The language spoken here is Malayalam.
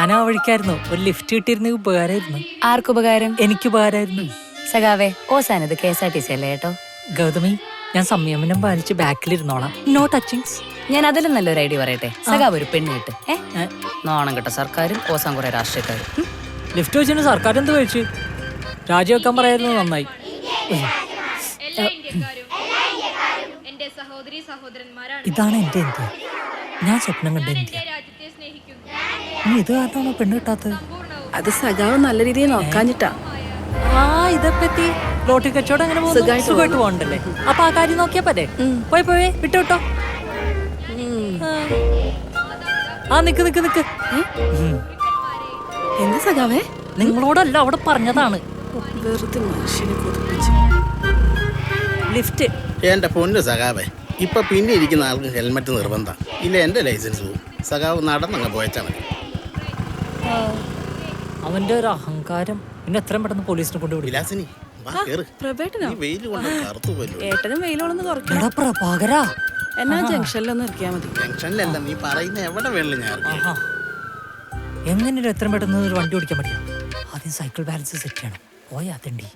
ഞാൻ ആ വഴിക്കായിരുന്നു. ഒരു ലിഫ്റ്റ് കിട്ടിയിരുന്നെങ്കിൽ ഉപകാരമായിരുന്നു. ആർക്കുപകാരം? എനിക്ക് ഉപകാരമായിരുന്നു. സഖാവേ ഓസാനത് KSRTC അല്ലേ കേട്ടോ. ഗൗതമി, ഞാൻ സംയമനം പാലിച്ച് ബാക്കിലിരുന്നോളാം. No touchings. ഞാൻ അതിലും നല്ലൊരു ഐഡിയ പറയട്ടെ. സഖാവ് ഒരു പെണ്ണ് കിട്ട്. നോണം കിട്ട സർക്കാരും ഓസാൻ കുറെ രാഷ്ട്രീയക്കാരും. ലിഫ്റ്റ് വെച്ചിട്ട് സർക്കാർ എന്ത് കഴിച്ചു? രാജിവെക്കാൻ പറയായിരുന്നു. നന്നായി. ഇതാണ് എന്റെ ഇന്ത്യ. ഞാൻ സ്വപ്നം കണ്ട ഇന്ത്യ. നീ ഇത് കാരണമാണോ പെണ്ണ് കിട്ടാത്തത്? അത് സഖാവ് നല്ല രീതിയിൽ നോക്കാഞ്ഞിട്ടാ. ഇതെപ്പറ്റി ലോട്ടറി കച്ചവടം അങ്ങനെ സുഖമായിട്ട് പോകണ്ടല്ലേ? അപ്പൊ ആ കാര്യം നോക്കിയാ പോരെ? പോയി വിട്ടോ. നിക്ക്. എന്താ സഖാവേ? നിങ്ങളോടല്ല, അവിടെ പറഞ്ഞതാണ്. വെറുതെ മനുഷ്യനെ കൊതിപ്പിച്ചു. ലിഫ്റ്റ്. എന്റെ പൊന്നു സഖാവേ, ഇപ്പൊ പിന്നെ ഇരിക്കുന്ന ആൾക്ക് ഹെൽമെറ്റ് നിർബന്ധം. ഇല്ല എന്റെ ലൈസൻസ് പോവും. സഖാവ് നടന്നങ്ങ് പോയച്ചാ മതി. അവന്റെ ഒരു അഹങ്കാരം. പിന്നെ എത്രയും പെട്ടെന്ന് പോലീസിനെ കൊണ്ടുവിടും. വിലാസിനി പ്രഭേട്ടനോ? വെയിൽ കൊണ്ട് കറുത്തു പോലും. ഏട്ടനും വെയിലോളൊന്ന് കുറയ്ക്കണം. പ്രഭാകരാ, എന്നാ ജംഗ്ഷനിലൊന്ന് ഇറക്കിയാ മതി. ജംഗ്ഷനിലല്ല, നീ പറയുന്ന എവിടെ വേണല്ലോ ഞാൻ. എങ്ങനെ എത്രയും പെട്ടെന്ന് ഒരു വണ്ടി ഓടിക്കാൻ പറ്റില്ല? ആദ്യം സൈക്കിൾ ബാലൻസ് സെറ്റ് ചെയ്യണം. പോയാ തണ്ടി.